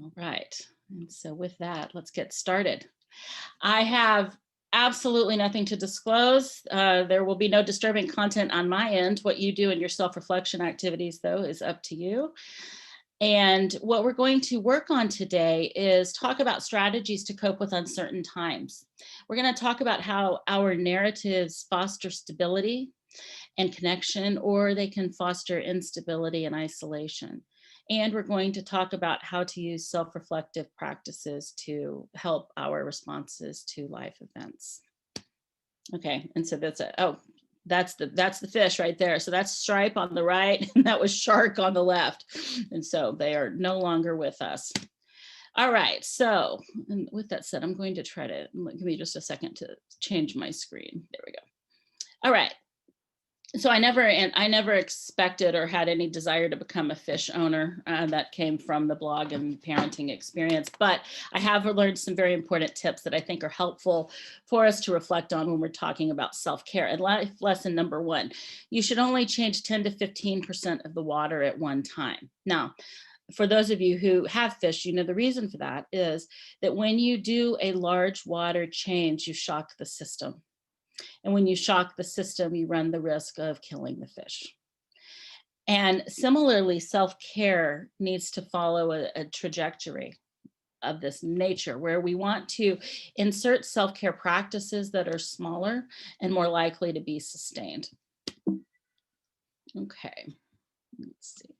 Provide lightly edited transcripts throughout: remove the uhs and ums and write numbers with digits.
All right. And so with that, let's get started. I have absolutely nothing to disclose. There will be no disturbing content on my end. What you do in your self-reflection activities, though, is up to you. And what we're going to work on today is talk about strategies to cope with uncertain times. We're going to talk about how our narratives foster stability and connection, or they can foster instability and isolation. And we're going to talk about how to use self-reflective practices to help our responses to life events. Okay, and so that's it. Oh, that's the fish right there. So that's stripe on the right, and that was shark on the left. And so they are no longer with us. All right, so and with that said, I'm going to try to, give me just a second to change my screen. There we go. All right. So I never expected or had any desire to become a fish owner. That came from the blog and parenting experience. But I have learned some very important tips that I think are helpful for us to reflect on when we're talking about self-care. And life lesson number 1, you should only change 10 to 15% of the water at one time. Now, for those of you who have fish, you know the reason for that is that when you do a large water change, you shock the system. And when you shock the system, you run the risk of killing the fish. And similarly, self-care needs to follow a trajectory of this nature where we want to insert self-care practices that are smaller and more likely to be sustained. Okay, let's see.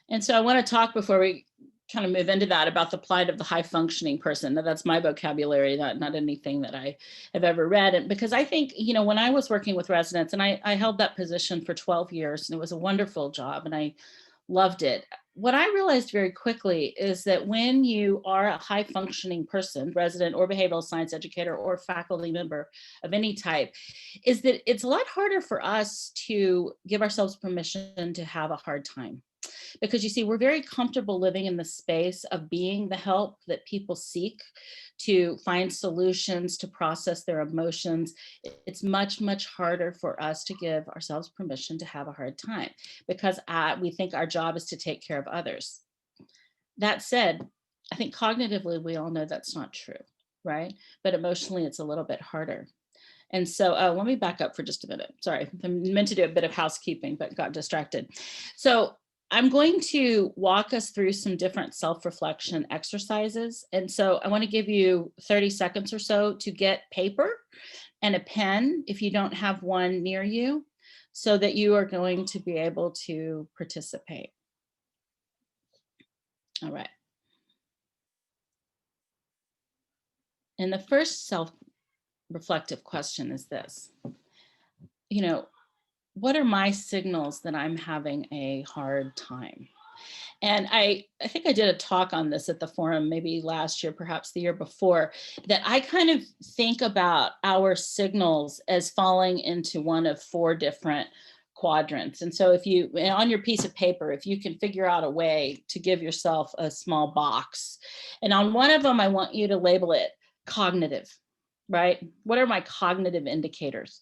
And so I want to talk before we kind of move into that about the plight of the high functioning person. Now, that's my vocabulary, not anything that I have ever read. And because I think, you know, when I was working with residents, and I held that position for 12 years, and it was a wonderful job, and I loved it. What I realized very quickly is that when you are a high functioning person, resident or behavioral science educator or faculty member of any type, is that it's a lot harder for us to give ourselves permission to have a hard time. Because you see, we're very comfortable living in the space of being the help that people seek to find solutions, to process their emotions. It's much, much harder for us to give ourselves permission to have a hard time because we think our job is to take care of others. That said, I think cognitively, we all know that's not true, right? But emotionally, it's a little bit harder. And so let me back up for just a minute. Sorry, I meant to do a bit of housekeeping, but got distracted. So I'm going to walk us through some different self-reflection exercises. And so I want to give you 30 seconds or so to get paper and a pen if you don't have one near you, so that you are going to be able to participate. All right. And the first self-reflective question is this. You know, what are my signals that I'm having a hard time? And I think I did a talk on this at the forum, maybe last year, perhaps the year before, that I kind of think about our signals as falling into one of 4 different quadrants. And so if you, on your piece of paper, if you can figure out a way to give yourself a small box, and on one of them, I want you to label it cognitive, right? What are my cognitive indicators?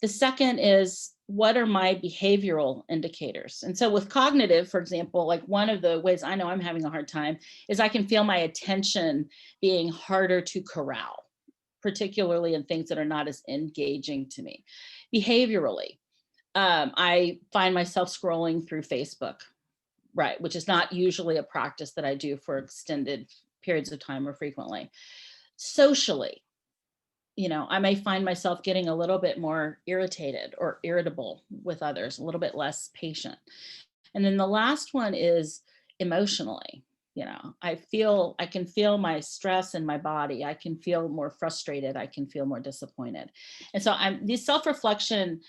The second is, what are my behavioral indicators? And so with cognitive, for example, like one of the ways I know I'm having a hard time is I can feel my attention being harder to corral, particularly in things that are not as engaging to me. Behaviorally, I find myself scrolling through Facebook, right, which is not usually a practice that I do for extended periods of time or frequently. Socially, you know, I may find myself getting a little bit more irritated or irritable with others, a little bit less patient. And then the last one is emotionally. You know, I can feel my stress in my body. I can feel more frustrated. I can feel more disappointed. And so these self-reflection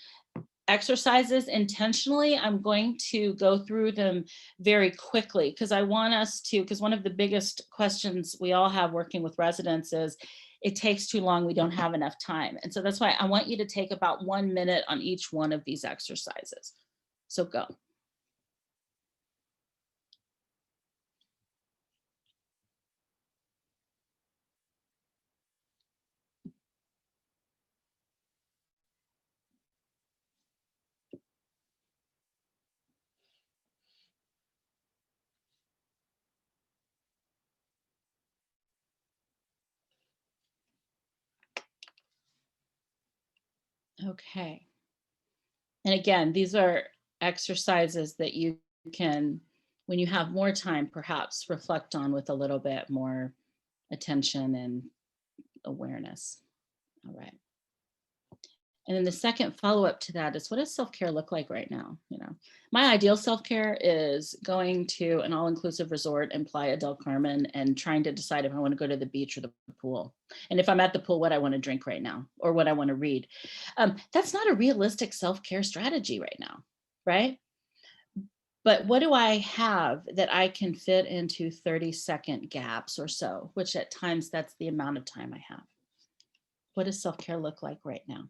exercises intentionally, I'm going to go through them very quickly because I want us to, because one of the biggest questions we all have working with residents is, it takes too long, we don't have enough time. And so that's why I want you to take about 1 minute on each one of these exercises. So go. Okay. And again, these are exercises that you can, when you have more time, perhaps reflect on with a little bit more attention and awareness. All right. And then the second follow-up to that is, what does self-care look like right now? You know, my ideal self-care is going to an all-inclusive resort in Playa del Carmen and trying to decide if I want to go to the beach or the pool. And if I'm at the pool, what I want to drink right now or what I want to read. That's not a realistic self-care strategy right now, right? But what do I have that I can fit into 30-second gaps or so, which at times that's the amount of time I have. What does self-care look like right now?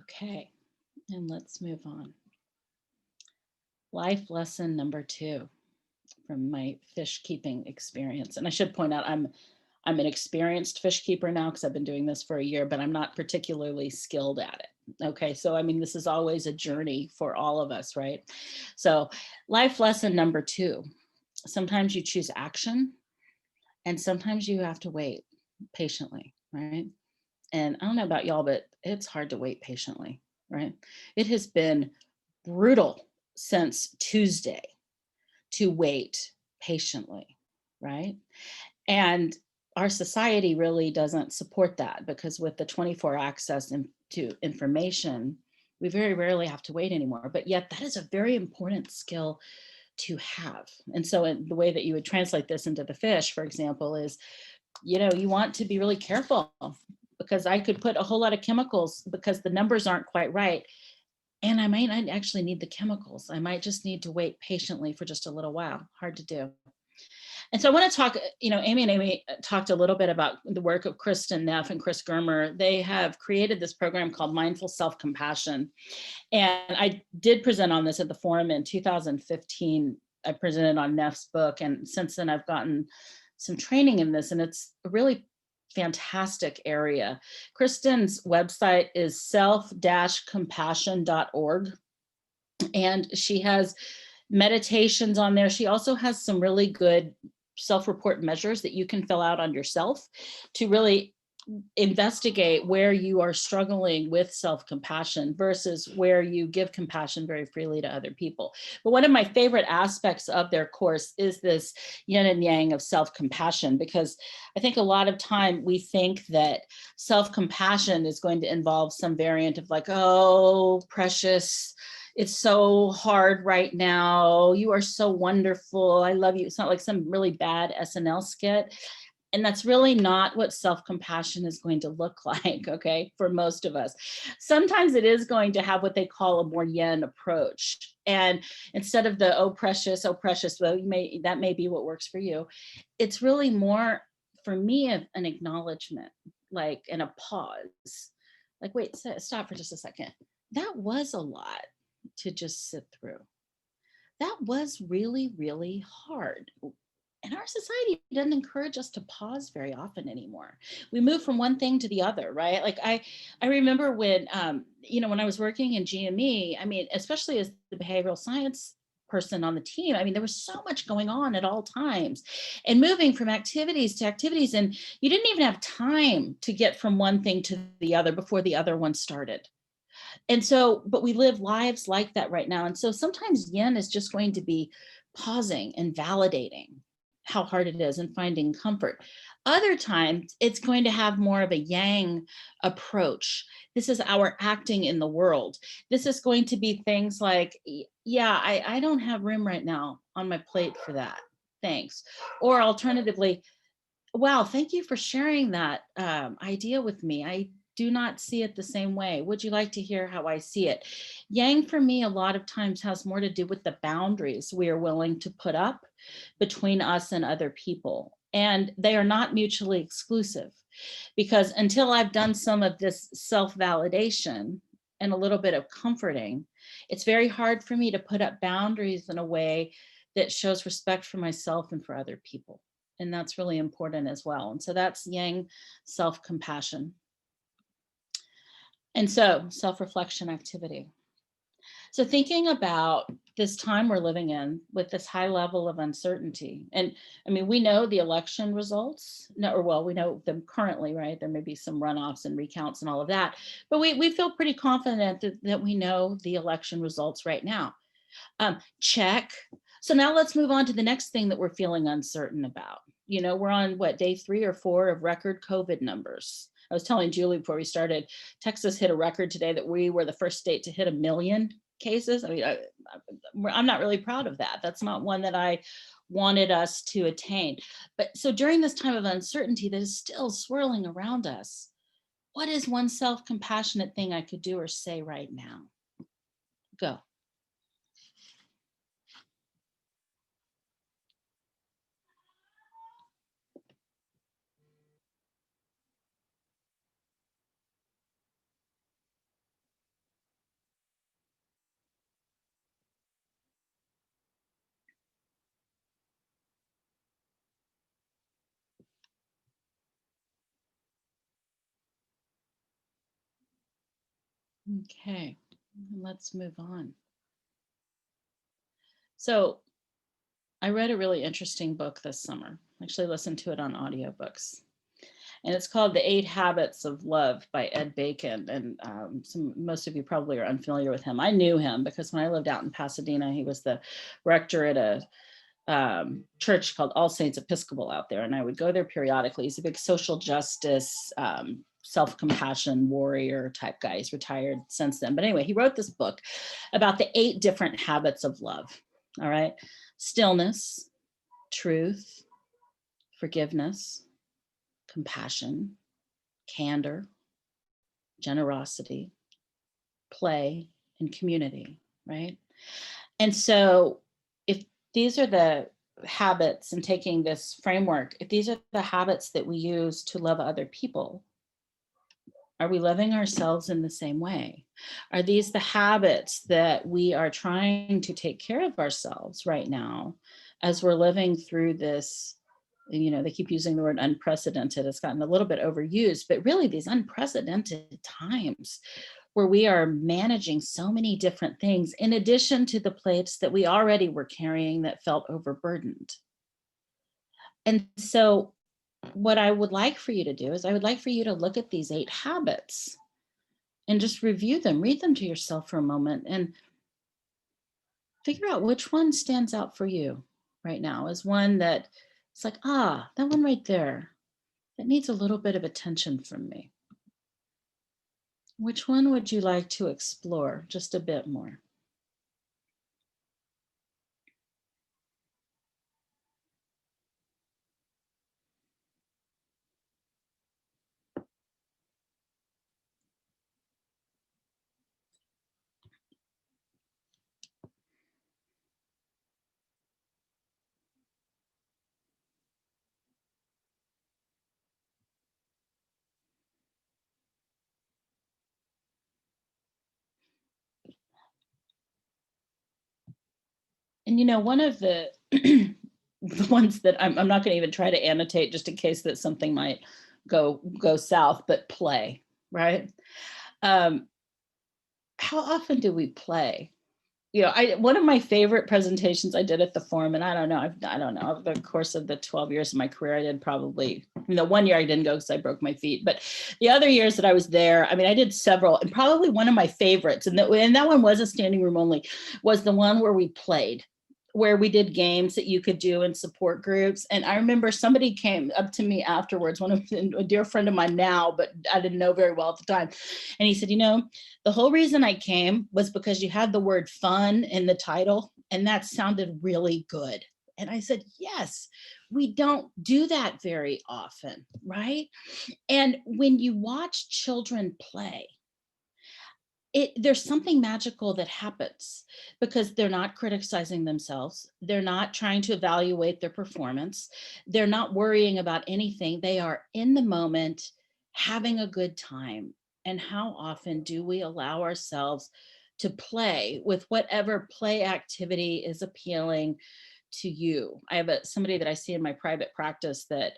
Okay, and let's move on. Life lesson number 2 from my fish keeping experience. And I should point out, I'm an experienced fish keeper now because I've been doing this for a year, but I'm not particularly skilled at it. Okay, so I mean, this is always a journey for all of us, right? So life lesson number 2, sometimes you choose action and sometimes you have to wait patiently, right? And I don't know about y'all, but it's hard to wait patiently, right? It has been brutal since Tuesday to wait patiently, right? And our society really doesn't support that, because with the 24 access to information, we very rarely have to wait anymore. But yet that is a very important skill to have. And so the way that you would translate this into the fish, for example, is, you know, you want to be really careful, because I could put a whole lot of chemicals because the numbers aren't quite right. And I might not actually need the chemicals. I might just need to wait patiently for just a little while. Hard to do. And so I want to talk, you know, Amy and Amy talked a little bit about the work of Kristen Neff and Chris Germer. They have created this program called Mindful Self-Compassion. And I did present on this at the forum in 2015. I presented on Neff's book. And since then I've gotten some training in this, and it's a really fantastic area. Kristen's website is self-compassion.org. And she has meditations on there. She also has some really good self-report measures that you can fill out on yourself to really investigate where you are struggling with self-compassion versus where you give compassion very freely to other people. But one of my favorite aspects of their course is this yin and yang of self-compassion, because I think a lot of time we think that self-compassion is going to involve some variant of like, oh, precious, it's so hard right now. You are so wonderful. I love you. It's not like some really bad SNL skit. And that's really not what self-compassion is going to look like, okay, for most of us. Sometimes it is going to have what they call a more yin approach. And instead of the, oh, precious, well, that may be what works for you. It's really more, for me, of an acknowledgement, like, and a pause. Like, wait, stop for just a second. That was a lot to just sit through. That was really, really hard. And our society doesn't encourage us to pause very often anymore. We move from one thing to the other, right? Like I remember when, you know, when I was working in GME, I mean, especially as the behavioral science person on the team, I mean, there was so much going on at all times and moving from activities to activities. And you didn't even have time to get from one thing to the other before the other one started. And so, but we live lives like that right now. And so sometimes yin is just going to be pausing and validating how hard it is and finding comfort. Other times it's going to have more of a yang approach. This is our acting in the world. This is going to be things like, yeah, I don't have room right now on my plate for that. Thanks. Or alternatively, wow, thank you for sharing that idea with me. I do not see it the same way. Would you like to hear how I see it? Yang for me a lot of times has more to do with the boundaries we are willing to put up between us and other people. And they are not mutually exclusive, because until I've done some of this self-validation and a little bit of comforting, it's very hard for me to put up boundaries in a way that shows respect for myself and for other people. And that's really important as well. And so that's Yang self-compassion. And so self-reflection activity. So thinking about this time we're living in with this high level of uncertainty. And I mean, we know the election results, no, or well, we know them currently, right? There may be some runoffs and recounts and all of that, but we feel pretty confident that we know the election results right now. Check. So now let's move on to the next thing that we're feeling uncertain about. You know, we're on what, day 3 or 4 of record COVID numbers. I was telling Julie before we started, Texas hit a record today that we were the first state to hit 1 million cases. I mean, I'm not really proud of that. That's not one that I wanted us to attain. But so during this time of uncertainty that is still swirling around us, what is one self-compassionate thing I could do or say right now? Go. Okay, let's move on. So I read a really interesting book this summer. I actually listened to it on audiobooks. And it's called The 8 Habits of Love by Ed Bacon. And most of you probably are unfamiliar with him. I knew him because when I lived out in Pasadena, he was the rector at a church called All Saints Episcopal out there. And I would go there periodically. He's a big social justice, self-compassion warrior type guy. He's retired since then. But anyway, he wrote this book about the 8 different habits of love. All right. Stillness, truth, forgiveness, compassion, candor, generosity, play, and community, right? And so if these are the habits, and taking this framework, if these are the habits that we use to love other people, are we loving ourselves in the same way? Are these the habits that we are trying to take care of ourselves right now as we're living through this? You know, they keep using the word unprecedented. It's gotten a little bit overused, but really these unprecedented times where we are managing so many different things in addition to the plates that we already were carrying that felt overburdened. And so what I would like for you to do is I would like for you to look at these 8 habits and just review them, read them to yourself for a moment and figure out which one stands out for you right now as one that it's like, ah, that one right there, that needs a little bit of attention from me. Which one would you like to explore just a bit more? And you know, one of the the ones that I'm not going to even try to annotate just in case that something might go south, but play, right? Um, how often do we play? You know, one of my favorite presentations I did at the forum, and I don't know, over the course of the 12 years of my career, I did probably, you know, 1 year I didn't go because I broke my feet, but the other years that I was there, I mean, I did several, and probably one of my favorites, and that one was a standing room only, was the one where we played, where we did games that you could do in support groups. And I remember somebody came up to me afterwards, a dear friend of mine now, but I didn't know very well at the time. And he said, you know, the whole reason I came was because you had the word fun in the title, and that sounded really good. And I said, yes, we don't do that very often, right? And when you watch children play, there's something magical that happens because they're not criticizing themselves. They're not trying to evaluate their performance. They're not worrying about anything. They are in the moment, having a good time. And how often do we allow ourselves to play with whatever play activity is appealing to you. I have somebody that I see in my private practice that,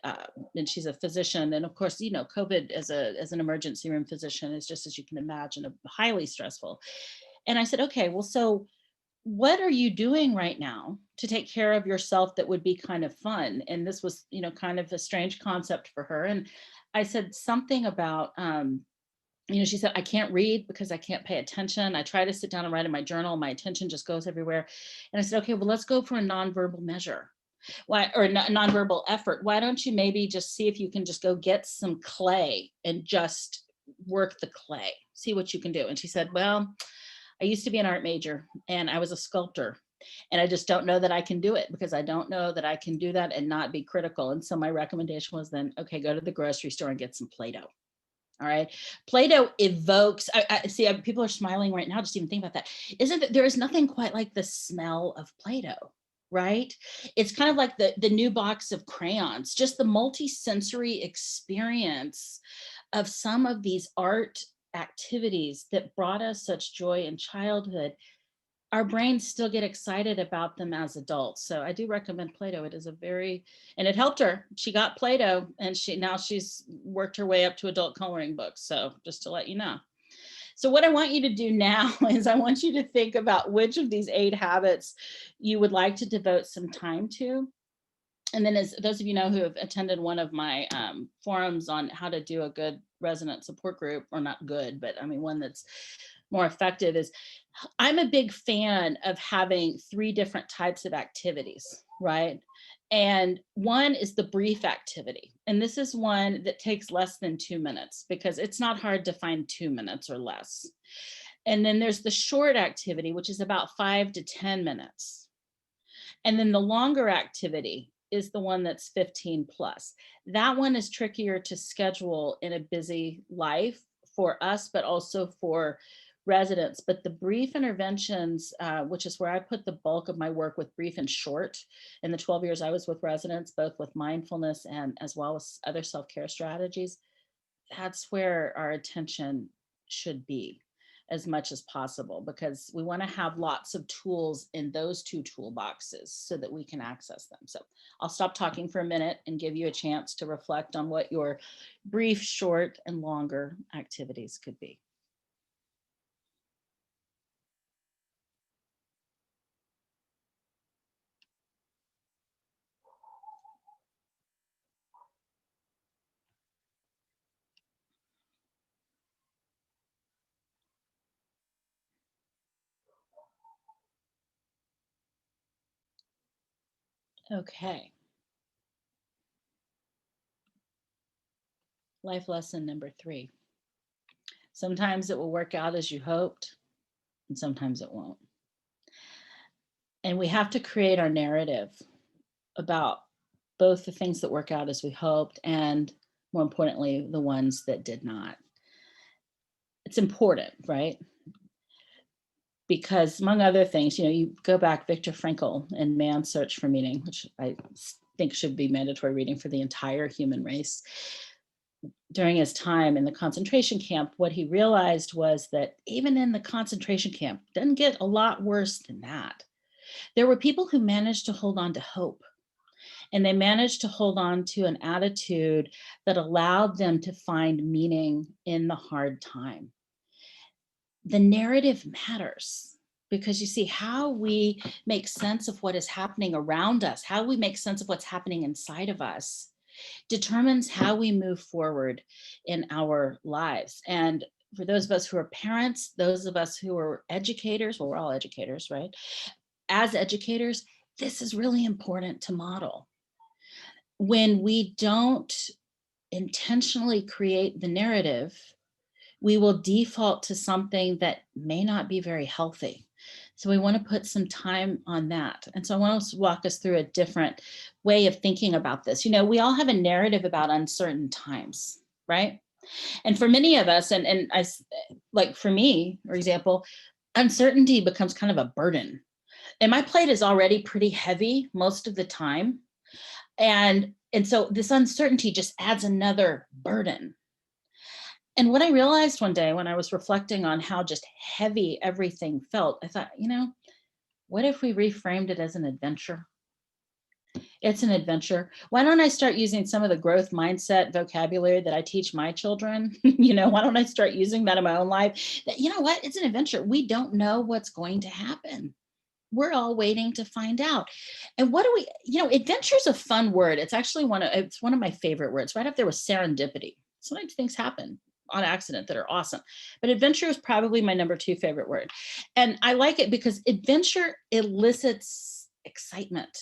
and she's a physician. And of course, you know, COVID as an emergency room physician is just, as you can imagine, highly stressful. And I said, okay, well, so what are you doing right now to take care of yourself that would be kind of fun? And this was, you know, kind of a strange concept for her. And I said something about, you know, she said, I can't read because I can't pay attention. I try to sit down and write in my journal. My attention just goes everywhere. And I said, okay, well, let's go for a nonverbal measure. Why, or nonverbal effort. Why don't you maybe just see if you can just go get some clay and just work the clay, see what you can do. And she said, well, I used to be an art major and I was a sculptor. And I just don't know that I can do it because I don't know that I can do that and not be critical. And so my recommendation was then, okay, go to the grocery store and get some Play-Doh. All right. Play-Doh evokes, I see people are smiling right now, just even think about that. Isn't it, there is nothing quite like the smell of Play-Doh, right? It's kind of like the new box of crayons, just the multi-sensory experience of some of these art activities that brought us such joy in childhood. Our brains still get excited about them as adults. So I do recommend Play-Doh. It is a very, and it helped her. She got Play-Doh and now she's worked her way up to adult coloring books. So just to let you know. So what I want you to do now is I want you to think about which of these 8 habits you would like to devote some time to. And then, as those of you know who have attended one of my forums on how to do a good resident support group, or not good, but I mean, one that's more effective, is I'm a big fan of having 3 different types of activities, right? And one is the brief activity. And this is one that takes less than 2 minutes because it's not hard to find 2 minutes or less. And then there's the short activity, which is about 5 to 10 minutes. And then the longer activity is the one that's 15 plus. That one is trickier to schedule in a busy life for us, but also for residents. But the brief interventions, which is where I put the bulk of my work with brief and short in the 12 years I was with residents, both with mindfulness and as well as other self-care strategies, that's where our attention should be as much as possible, because we want to have lots of tools in those 2 toolboxes so that we can access them. So I'll stop talking for a minute and give you a chance to reflect on what your brief, short, and longer activities could be. Okay. Life lesson number 3. Sometimes it will work out as you hoped, and sometimes it won't. And we have to create our narrative about both the things that work out as we hoped and, more importantly, the ones that did not. It's important, right? Because among other things, you know, you go back, Viktor Frankl in Man's Search for Meaning, which I think should be mandatory reading for the entire human race. During his time in the concentration camp, what he realized was that even in the concentration camp, it didn't get a lot worse than that. There were people who managed to hold on to hope, and they managed to hold on to an attitude that allowed them to find meaning in the hard time. The narrative matters, because you see, how we make sense of what is happening around us, how we make sense of what's happening inside of us, determines how we move forward in our lives. And for those of us who are parents, those of us who are educators, well, we're all educators, right? As educators, this is really important to model. When we don't intentionally create the narrative, we will default to something that may not be very healthy. So we want to put some time on that. And so I want to walk us through a different way of thinking about this. You know, we all have a narrative about uncertain times, right? And for many of us, and I, like for me, for example, uncertainty becomes kind of a burden. And my plate is already pretty heavy most of the time. And so this uncertainty just adds another burden. And what I realized one day when I was reflecting on how just heavy everything felt, I thought, you know, what if we reframed it as an adventure? It's an adventure. Why don't I start using some of the growth mindset vocabulary that I teach my children? Why don't I start using that in my own life? That, you know what? It's an adventure. We don't know what's going to happen. We're all waiting to find out. And what do we, adventure is a fun word. It's actually it's one of my favorite words, right up there with serendipity. Sometimes things happen on accident that are awesome. But adventure is probably my number 2 favorite word. And I like it because adventure elicits excitement.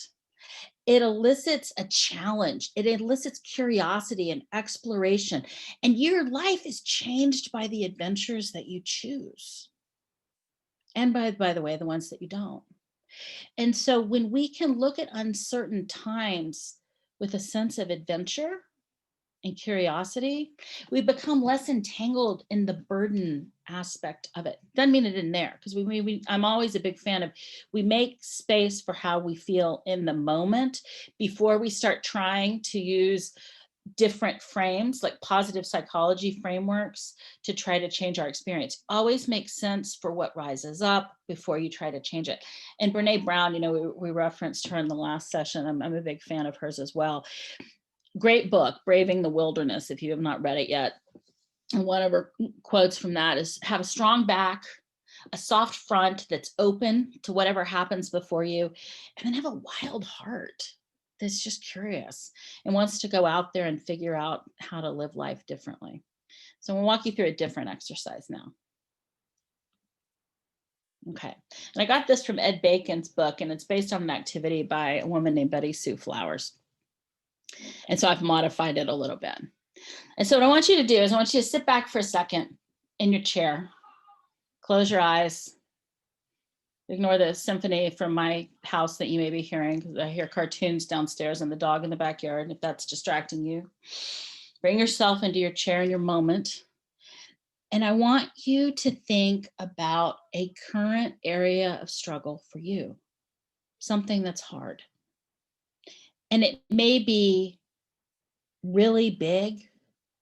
It elicits a challenge. It elicits curiosity and exploration. And your life is changed by the adventures that you choose. And by the way, the ones that you don't. And so when we can look at uncertain times with a sense of adventure and curiosity, we become less entangled in the burden aspect of it. Doesn't mean it isn't there, because I'm always a big fan of, we make space for how we feel in the moment before we start trying to use different frames, like positive psychology frameworks, to try to change our experience. Always makes sense for what rises up before you try to change it. And Brene Brown, we referenced her in the last session. I'm a big fan of hers as well. Great book, Braving the Wilderness, if you have not read it yet. And one of her quotes from that is, have a strong back, a soft front that's open to whatever happens before you, and then have a wild heart that's just curious and wants to go out there and figure out how to live life differently. So we'll walk you through a different exercise now. Okay, and I got this from Ed Bacon's book, and it's based on an activity by a woman named Betty Sue Flowers. And so I've modified it a little bit. And so what I want you to do is I want you to sit back for a second in your chair, close your eyes, ignore the symphony from my house that you may be hearing, because I hear cartoons downstairs and the dog in the backyard, and if that's distracting you. Bring yourself into your chair in your moment. And I want you to think about a current area of struggle for you, something that's hard. And it may be really big,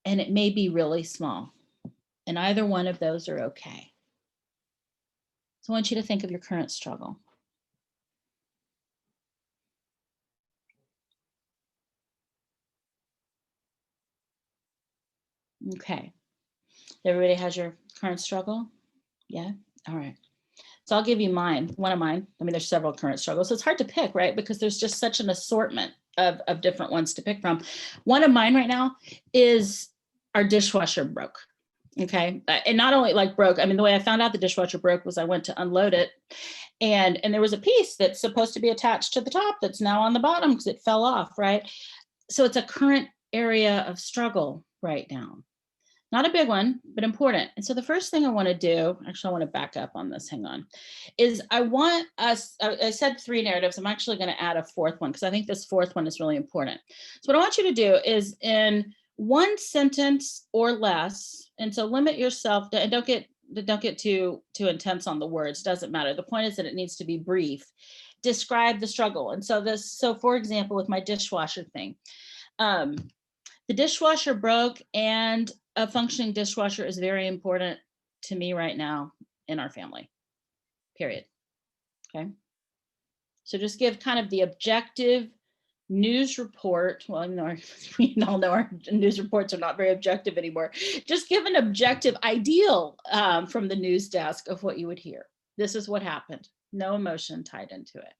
and it may be really small. And either one of those are okay. So I want you to think of your current struggle. Okay. Everybody has your current struggle? Yeah? All right. So I'll give you one of mine. I mean, there's several current struggles. So it's hard to pick, right? Because there's just such an assortment of different ones to pick from. One of mine right now is our dishwasher broke. Okay. And not only like broke, I mean, the way I found out the dishwasher broke was I went to unload it, and there was a piece that's supposed to be attached to the top that's now on the bottom because it fell off, right? So it's a current area of struggle right now. Not a big one, but important. And so the first thing I want to do, actually, I want to back up on this, hang on, is I want us, I said 3 narratives. I'm actually going to add a 4th one because I think this 4th one is really important. So what I want you to do is in 1 sentence or less, and so limit yourself to, and don't get too intense on the words, doesn't matter. The point is that it needs to be brief. Describe the struggle. And so for example, with my dishwasher thing, the dishwasher broke, and a functioning dishwasher is very important to me right now in our family, period. Okay. So just give kind of the objective news report. Well, we all know our news reports are not very objective anymore. Just give an objective ideal from the news desk of what you would hear. This is what happened. No emotion tied into it.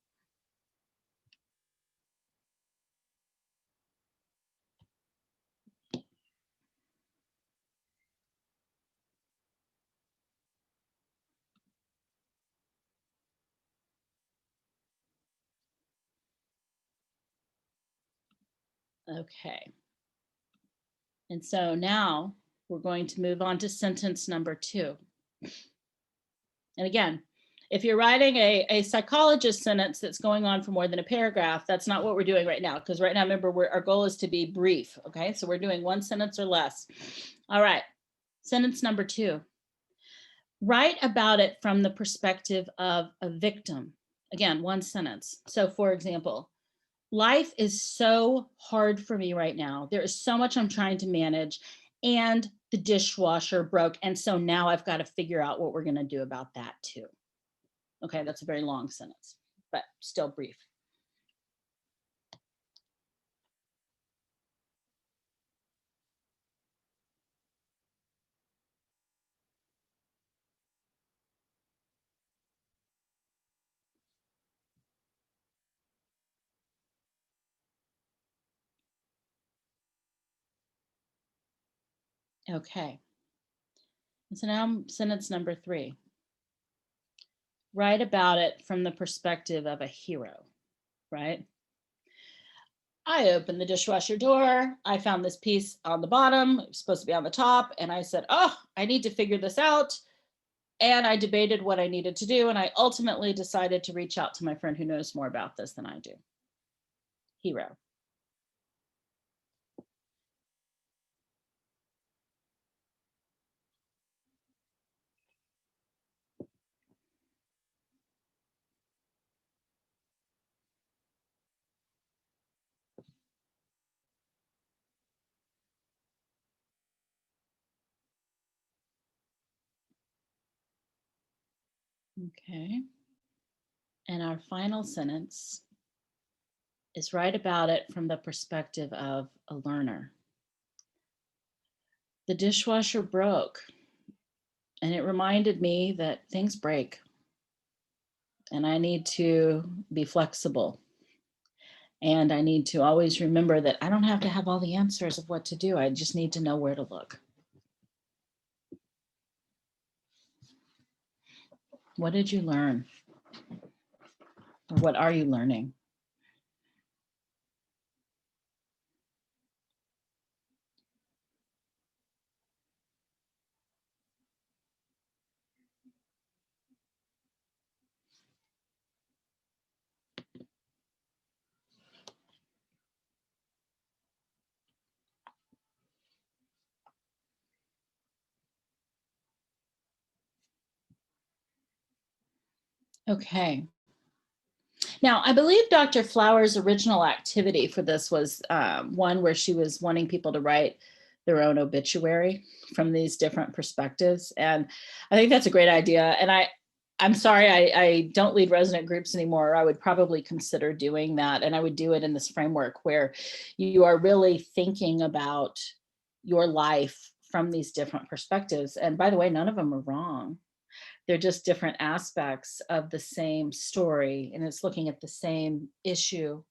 Okay. And so now we're going to move on to sentence number 2. And again, if you're writing a psychologist sentence that's going on for more than a paragraph, that's not what we're doing right now. Because right now, remember, our goal is to be brief. Okay, so we're doing 1 sentence or less. All right, sentence number 2. Write about it from the perspective of a victim. Again, 1 sentence. So for example, life is so hard for me right now. There is so much I'm trying to manage, and the dishwasher broke. And so now I've got to figure out what we're going to do about that too. Okay, that's a very long sentence, but still brief. Okay. So now sentence number 3. Write about it from the perspective of a hero, right? I opened the dishwasher door. I found this piece on the bottom. It was supposed to be on the top. And I said, oh, I need to figure this out. And I debated what I needed to do. And I ultimately decided to reach out to my friend who knows more about this than I do. Hero. Okay. And our final sentence is write about it from the perspective of a learner. The dishwasher broke, and it reminded me that things break, and I need to be flexible. And I need to always remember that I don't have to have all the answers of what to do. I just need to know where to look. What did you learn? Or what are you learning? Okay. Now, I believe Dr. Flower's original activity for this was one where she was wanting people to write their own obituary from these different perspectives. And I think that's a great idea. And I'm sorry, I don't lead resident groups anymore. I would probably consider doing that. And I would do it in this framework where you are really thinking about your life from these different perspectives. And by the way, none of them are wrong. They're just different aspects of the same story, and it's looking at the same issue,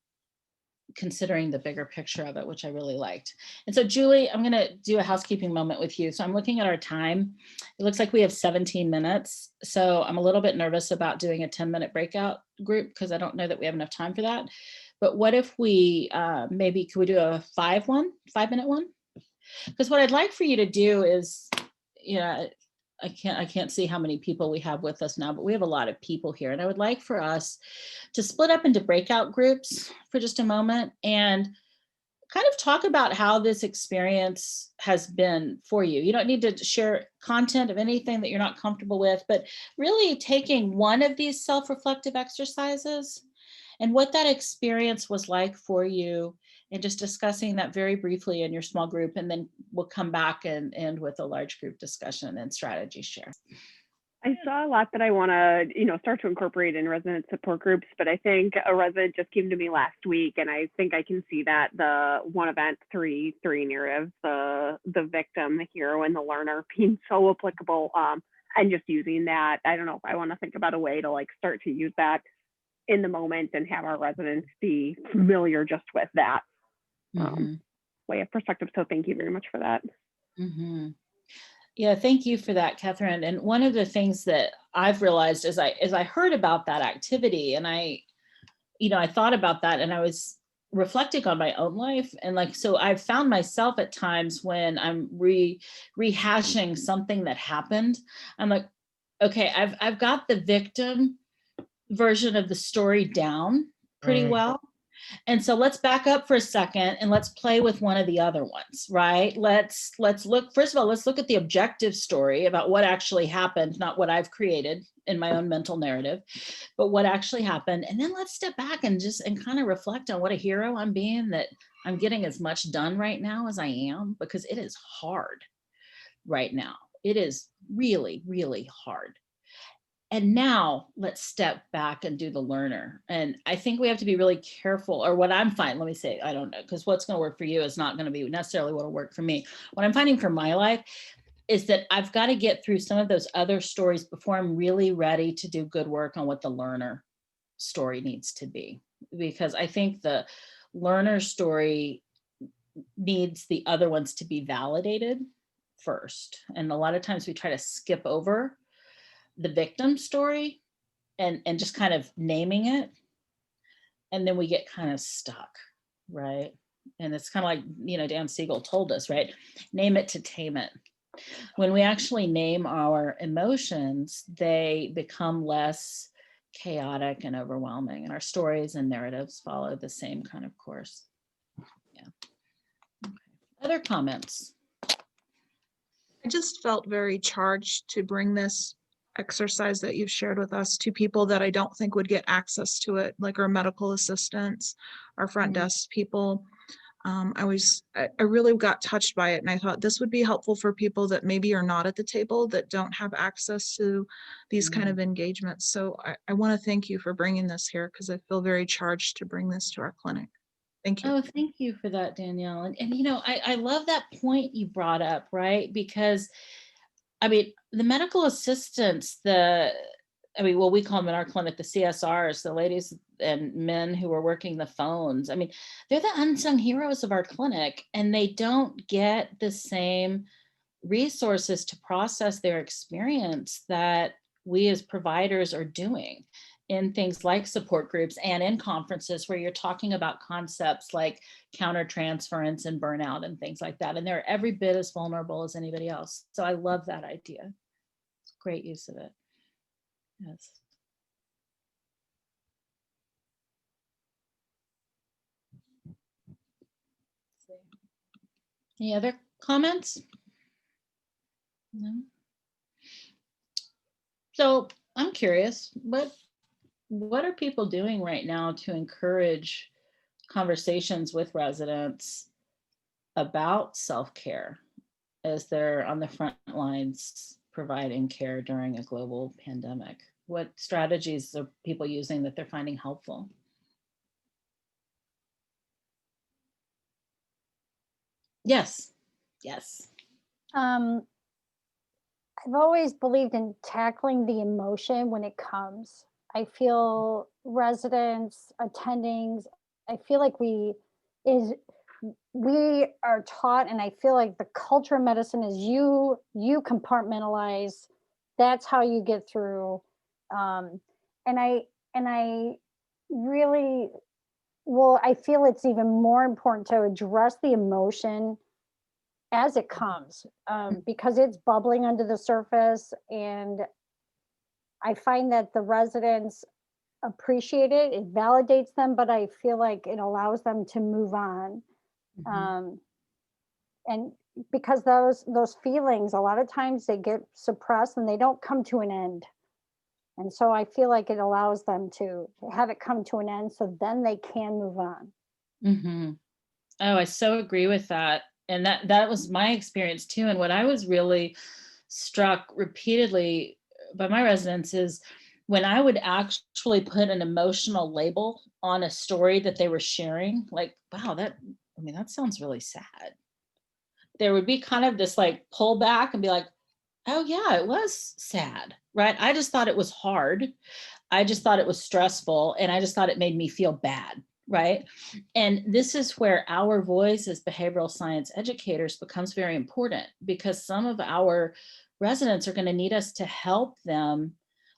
considering the bigger picture of it, which I really liked. And so, Julie, I'm going to do a housekeeping moment with you. So I'm looking at our time. It looks like we have 17 minutes. So I'm a little bit nervous about doing a 10-minute breakout group because I don't know that we have enough time for that. But what if we maybe could we do a 5-minute one? Because what I'd like for you to do is, you know, I can't see how many people we have with us now, but we have a lot of people here. And I would like for us to split up into breakout groups for just a moment and kind of talk about how this experience has been for you. You don't need to share content of anything that you're not comfortable with, but really taking one of these self-reflective exercises and what that experience was like for you, and just discussing that very briefly in your small group. And then we'll come back and end with a large group discussion and strategy share. I saw a lot that I want to, start to incorporate in resident support groups, but I think a resident just came to me last week, and I think I can see that the one event three narrative, the victim, the hero, and the learner being so applicable, and just using that. I don't know if I want to think about a way to start to use that in the moment and have our residents be familiar just with that way of perspective. So thank you very much for that. Mm-hmm. Yeah, thank you for that, Catherine. And one of the things that I've realized as I heard about that activity, and I thought about that, and I was reflecting on my own life, and so I've found myself at times when I'm rehashing something that happened. I'm like, okay, I've got the victim version of the story down pretty well. And so let's back up for a second and let's play with one of the other ones, right? Let's look, first of all, let's look at the objective story about what actually happened, not what I've created in my own mental narrative, but what actually happened. And then let's step back and kind of reflect on what a hero I'm being, that I'm getting as much done right now as I am, because it is hard right now. It is really, really hard. And now let's step back and do the learner. And I think we have to be really careful, or what I'm finding, let me say, I don't know, because what's going to work for you is not going to be necessarily what will work for me. What I'm finding for my life is that I've got to get through some of those other stories before I'm really ready to do good work on what the learner story needs to be. Because I think the learner story needs the other ones to be validated first. And a lot of times we try to skip over the victim story and just kind of naming it. And then we get kind of stuck, right? And it's kind of like, you know, Dan Siegel told us, right? Name it to tame it. When we actually name our emotions, they become less chaotic and overwhelming, and our stories and narratives follow the same kind of course. Yeah. Okay. Other comments? I just felt very charged to bring this exercise that you've shared with us to people that I don't think would get access to it, like our medical assistants, our front desk people. I really got touched by it, and I thought this would be helpful for people that maybe are not at the table, that don't have access to these kind of engagements. So I want to thank you for bringing this here, because I feel very charged to bring this to our clinic. Thank you. Oh, thank you for that, Danielle. And you know, I love that point you brought up, right? Because I mean, the medical assistants, well, we call them in our clinic the CSRs, the ladies and men who are working the phones. I mean, they're the unsung heroes of our clinic, and they don't get the same resources to process their experience that we as providers are doing in things like support groups and in conferences where you're talking about concepts like countertransference and burnout and things like that. And they're every bit as vulnerable as anybody else. So I love that idea. It's great use of it. Yes. Any other comments? No. So I'm curious, what are people doing right now to encourage conversations with residents about self-care as they're on the front lines providing care during a global pandemic? What strategies are people using that they're finding helpful? Yes. Yes. I've always believed in tackling the emotion when it comes. I feel residents, attendings, I feel like we are taught, and I feel like the culture of medicine is you compartmentalize. That's how you get through. And I really, well, I feel it's even more important to address the emotion as it comes, because it's bubbling under the surface, and I find that the residents appreciate it. It validates them, but I feel like it allows them to move on. And because those feelings, a lot of times they get suppressed and they don't come to an end. And so I feel like it allows them to have it come to an end, so then they can move on. Oh, I so agree with that. And that was my experience too. And what I was really struck repeatedly by my residents is when I would actually put an emotional label on a story that they were sharing, like, wow, that sounds really sad. There would be kind of this like pull back and be like, oh yeah, it was sad, right? I just thought it was hard. I just thought it was stressful. And I just thought it made me feel bad. Right. And this is where our voice as behavioral science educators becomes very important, because some of our residents are going to need us to help them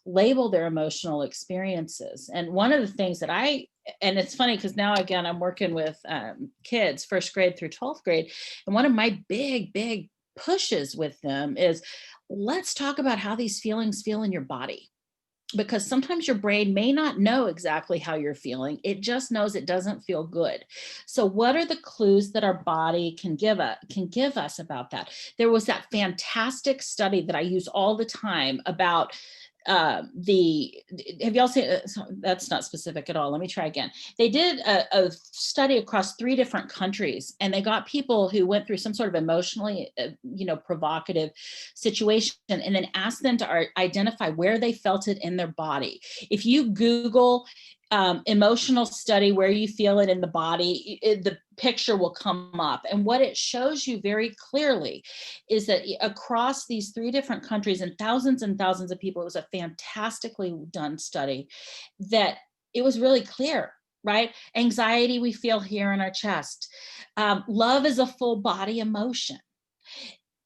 label their emotional experiences. And one of the things that and it's funny because now again, I'm working with kids, first grade through 12th grade. And one of my big pushes with them is, let's talk about how these feelings feel in your body. Because sometimes your brain may not know exactly how you're feeling. It just knows it doesn't feel good. So what are the clues that our body can give us about that? There was that fantastic study that I use all the time about have y'all seen, that's not specific at all. Let me try again. They did a study across 3 different countries, and they got people who went through some sort of emotionally, provocative situation, and then asked them to identify where they felt it in their body. If you Google emotional study where you feel it in the body, the picture will come up. And what it shows you very clearly is that across these 3 different countries and thousands of people, it was a fantastically done study, that it was really clear, right? Anxiety we feel here in our chest. Love is a full body emotion.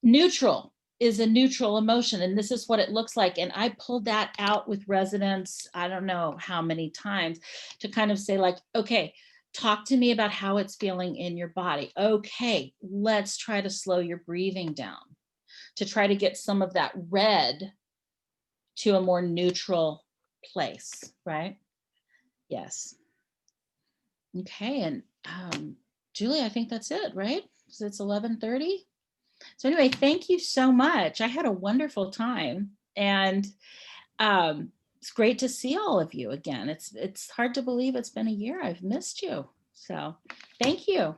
neutral is a neutral emotion, and this is what it looks like. And I pulled that out with residents, I don't know how many times, to kind of say like, okay, talk to me about how it's feeling in your body. Okay, let's try to slow your breathing down to try to get some of that red to a more neutral place, right? Yes. Okay, and Julie, I think that's it, right? So it's 11:30. So anyway, thank you so much. I had a wonderful time, and it's great to see all of you again. It's hard to believe it's been a year. I've missed you. So thank you.